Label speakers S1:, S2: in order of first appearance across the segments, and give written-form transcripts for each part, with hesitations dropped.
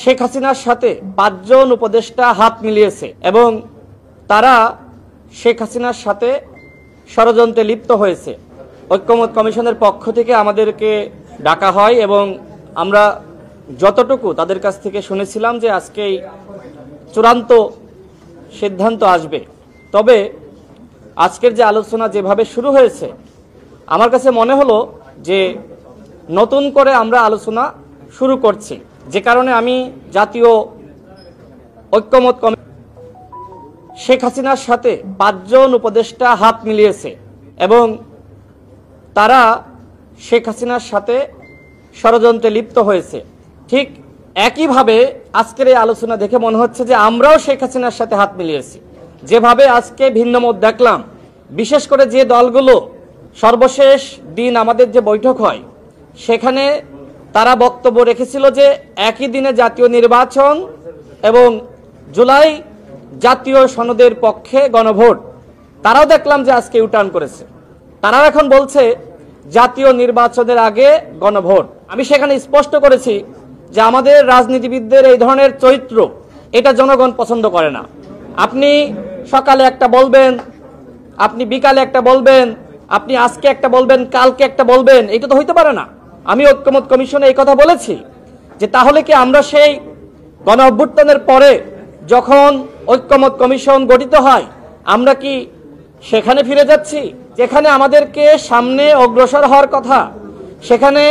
S1: শেখ হাসিনার সাথে 5 জন উপদেষ্টা হাত মিলিয়েছে এবং তারা শেখ হাসিনার সাথে ষড়যন্ত্রে লিপ্ত হয়েছে। ঐক্যমত কমিশনের পক্ষ থেকে আমাদেরকে ডাকা হয় এবং আমরা যতটুকু তাদের কাছ থেকে শুনেছিলাম যে আজকেই চূড়ান্ত সিদ্ধান্ত আসবে। তবে আজকের যে আলোচনা যেভাবে শুরু হয়েছে আমার কাছে মনে হলো যে নতুন করে আমরা আলোচনা শুরু করছি, যে কারণে আমি জাতীয় ঐক্যমত কমিশন শেখ হাসিনার সাথে 5 জন উপদেষ্টা হাত মিলিয়েছে এবং তারা শেখ হাসিনার সাথে ষড়যন্ত্রে লিপ্ত হয়েছে। ঠিক একইভাবে আজকের এই আলোচনা দেখে মনে হচ্ছে যে আমরাও শেখ হাসিনার সাথে হাত মিলিয়েছি। যেভাবে আজকে ভিন্নমত দেখলাম, বিশেষ করে যে দলগুলো সর্বশেষ দিন আমাদের যে বৈঠক হয় সেখানে তারা বক্তব্য রেখেছিল যে একই দিনে জাতীয় নির্বাচন এবং জুলাই জাতীয় সনদের পক্ষে গণভোট, তারাও দেখলাম যে আজকে ইউটার্ন করেছে। তারাও এখন বলছে জাতীয় নির্বাচনের আগে গণভোট। আমি সেখানে স্পষ্ট করেছি যে আমাদের রাজনীতিবিদদের এই ধরনের চরিত্র এটা জনগণ পছন্দ করে না। আপনি সকালে একটা বলবেন, আপনি বিকালে একটা বলবেন, আপনি আজকে একটা বলবেন, কালকে একটা বলবেন, এটা তো হইতে পারে না। আমি ঐক্যমত কমিশনে এই কথা বলেছি যে তাহলে কি আমরা সেই গণ অভ্যুত্থানের পরে যখন ঐক্যমত কমিশন গঠিত হয় আমরা কি সেখানে ফিরে যাচ্ছি যেখানে আমাদেরকে সামনে অগ্রসর হওয়ার কথা? সেখানে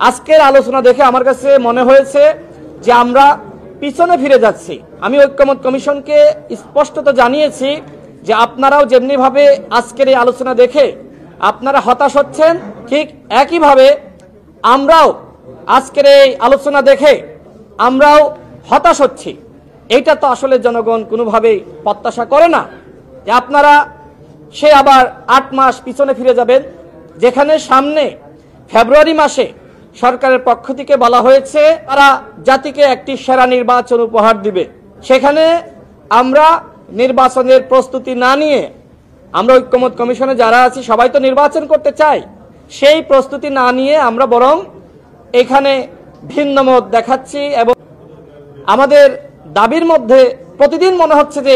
S1: আজকের আলোচনা দেখে আমার কাছে মনে হয়েছে যে আমরা পিছনে ফিরে যাচ্ছি। আমি ঐক্যমত কমিশনকে স্পষ্টত জানিয়েছি যে আপনারাও যেমনিভাবে আজকের এই আলোচনা দেখে আপনারা হতাশ হচ্ছেন, ঠিক একইভাবে আমরাও আজকের এই আলোচনা দেখে আমরাও হতাশ হচ্ছি। এইটা তো আসলে জনগণ কোনোভাবেই প্রত্যাশা করে না যে আপনারা সে আবার 8 মাস পিছনে ফিরে যাবেন, যেখানে সামনে ফেব্রুয়ারি মাসে সরকারের পক্ষ থেকে বলা হয়েছে তারা জাতিকে একটি সেরা নির্বাচন উপহার দিবে। সেখানে আমরা নির্বাচনের প্রস্তুতি না নিয়ে, আমরা ঐক্যমত কমিশনে যারা আছি সবাই তো নির্বাচন করতে চাই, সেই প্রস্তুতি না নিয়ে আমরা বরং এখানে ভিন্নমত দেখাচ্ছি এবং আমাদের দাবির মধ্যে প্রতিদিন মনে হচ্ছে যে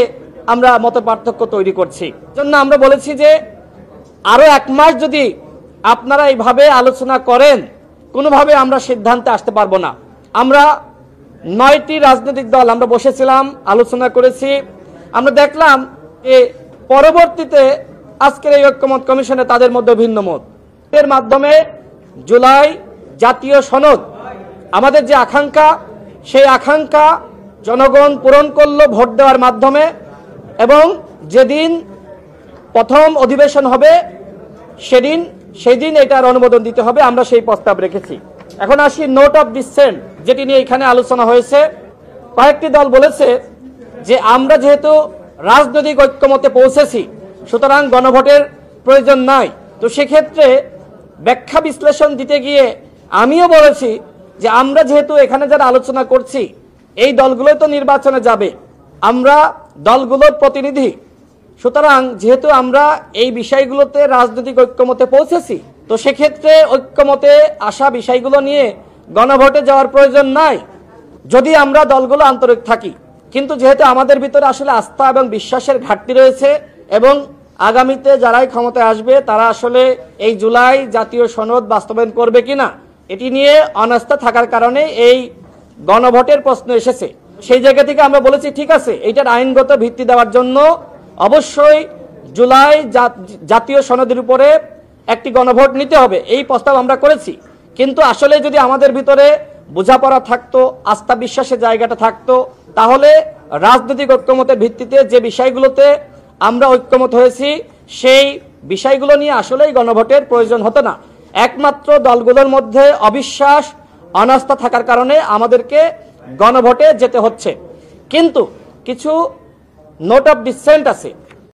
S1: আমরা মতপার্থক্য তৈরি করছি। জন্য আমরা বলেছি যে আরো 1 মাস যদি আপনারা এইভাবে আলোচনা করেন কোনোভাবে আমরা সিদ্ধান্তে আসতে পারবো না। আমরা 9টি রাজনৈতিক দল আমরা বসেছিলাম, আলোচনা করেছি। আমরা দেখলাম যে পরবর্তীতে আজকের এই ঐক্যমত কমিশনে তাদের মধ্যে ভিন্ন মত। এর মাধ্যমে জুলাই জাতীয় সনদ আমাদের যে আকাঙ্ক্ষা, সেই আকাঙ্ক্ষা জনগণ পূরণ করলো ভোট দেওয়ার মাধ্যমে এবং যেদিন প্রথম অধিবেশন হবে সেই দিন এটার অনুমোদন দিতে হবে। আমরা সেই প্রস্তাব রেখেছি। এখন আসি নোট অফ ডিসেন্ট, যেটি নিয়ে এখানে আলোচনা হয়েছে। কয়েকটি দল বলেছে যে আমরা যেহেতু রাজনৈতিক ঐক্যমতে পৌঁছেছি সুতরাং গণভোটের প্রয়োজন নাই। তো সেক্ষেত্রে ব্যাখ্যা বিশ্লেষণ দিতে গিয়ে আমিও বলেছি যে আমরা যেহেতু এখানে যারা আলোচনা করছি এই দলগুলো তো নির্বাচনে যাবে, আমরা দলগুলোর প্রতিনিধি, সুতরাং যেহেতু আমরা এই বিষয়গুলোতে রাজনৈতিক ঐক্যমতে পৌঁছেছি তো সেক্ষেত্রে ঐক্যমতে আসা বিষয়গুলো নিয়ে গণভোটে যাওয়ার প্রয়োজন নাই যদি আমরা দলগুলো আন্তরিক থাকি। কিন্তু যেহেতু আমাদের ভিতরে আসলে আস্থা এবং বিশ্বাসের ঘাটতি রয়েছে এবং আগামীতে যারাই ক্ষমতায় আসবে তারা আসলে এই জুলাই জাতীয় সনদ বাস্তবায়ন করবে কিনা এটি নিয়ে অনাস্থা থাকার কারণে এই গণভোটের প্রশ্ন এসেছে। সেই জায়গা থেকে আমরা বলেছি ঠিক আছে, এইটার আইনগত ভিত্তি দেওয়ার জন্য অবশ্যই জুলাই জাতীয় সনদের উপরে একটি গণভোট নিতে হবে, এই প্রস্তাব আমরা করেছি। কিন্তু আসলে যদি আমাদের ভিতরে বোঝাপড়া থাকতো, আস্থা বিশ্বাসের জায়গাটা থাকতো, তাহলে রাজনৈতিক ঐক্যমতের ভিত্তিতে যে বিষয়গুলোতে আমরা ঐক্যমত হয়েছি সেই বিষয়গুলো নিয়ে আসলেই গণভোটের প্রয়োজন হতো না। একমাত্র দলগুলোর মধ্যে অবিশ্বাস অনাস্থা থাকার কারণে আমাদেরকে গণভোটে যেতে হচ্ছে। কিন্তু কিছু নোট অফ ডিসেন্ট আছে।